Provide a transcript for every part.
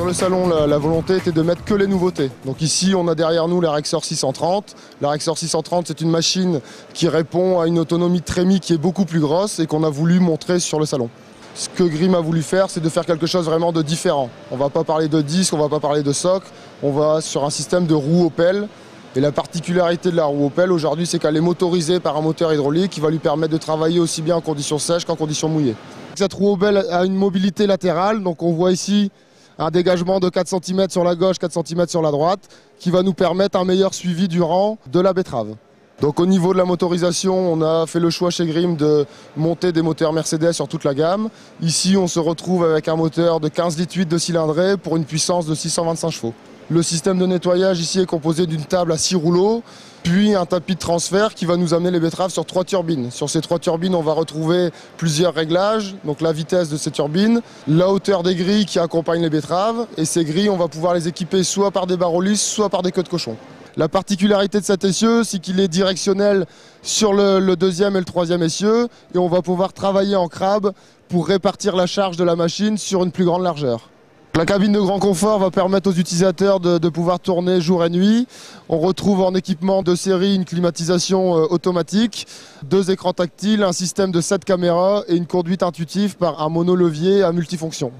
le salon, la volonté était de mettre que les nouveautés. Donc ici, on a derrière nous la Rexor 630. La Rexor 630, c'est une machine qui répond à une autonomie de trémie qui est beaucoup plus grosse et qu'on a voulu montrer sur le salon. Ce que Grimm a voulu faire, c'est de faire quelque chose vraiment de différent. On ne va pas parler de disque, on ne va pas parler de socle, on va sur un système de roue Opel. Et la particularité de la roue Opel aujourd'hui, c'est qu'elle est motorisée par un moteur hydraulique qui va lui permettre de travailler aussi bien en conditions sèches qu'en conditions mouillées. Cette roue Opel a une mobilité latérale, donc on voit ici un dégagement de 4 cm sur la gauche, 4 cm sur la droite, qui va nous permettre un meilleur suivi du rang de la betterave. Donc au niveau de la motorisation, on a fait le choix chez Grimm de monter des moteurs Mercedes sur toute la gamme. Ici, on se retrouve avec un moteur de 15,8 litres de cylindrée pour une puissance de 625 chevaux. Le système de nettoyage ici est composé d'une table à 6 rouleaux, puis un tapis de transfert qui va nous amener les betteraves sur 3 turbines. Sur ces 3 turbines, on va retrouver plusieurs réglages, donc la vitesse de ces turbines, la hauteur des grilles qui accompagnent les betteraves, et ces grilles, on va pouvoir les équiper soit par des barreaux lisses, soit par des queues de cochon. La particularité de cet essieu, c'est qu'il est directionnel sur le deuxième et le troisième essieu, et on va pouvoir travailler en crabe pour répartir la charge de la machine sur une plus grande largeur. La cabine de grand confort va permettre aux utilisateurs de pouvoir tourner jour et nuit. On retrouve en équipement de série une climatisation automatique, 2 écrans tactiles, un système de 7 caméras et une conduite intuitive par un monolevier à multifonction.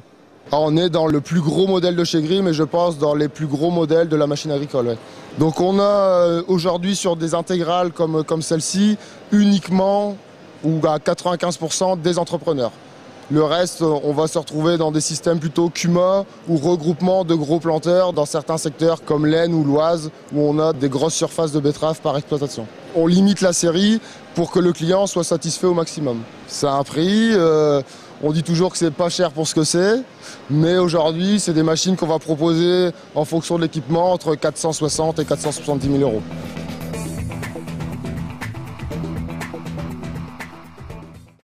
Alors on est dans le plus gros modèle de chez Grimm et je pense dans les plus gros modèles de la machine agricole. Ouais. Donc on a aujourd'hui sur des intégrales comme celle-ci uniquement ou à 95% des entrepreneurs. Le reste, on va se retrouver dans des systèmes plutôt CUMA ou regroupement de gros planteurs dans certains secteurs comme l'Aisne ou l'Oise où on a des grosses surfaces de betteraves par exploitation. On limite la série pour que le client soit satisfait au maximum. C'est un prix, on dit toujours que c'est pas cher pour ce que c'est, mais aujourd'hui, c'est des machines qu'on va proposer en fonction de l'équipement entre 460 et 470 000 euros.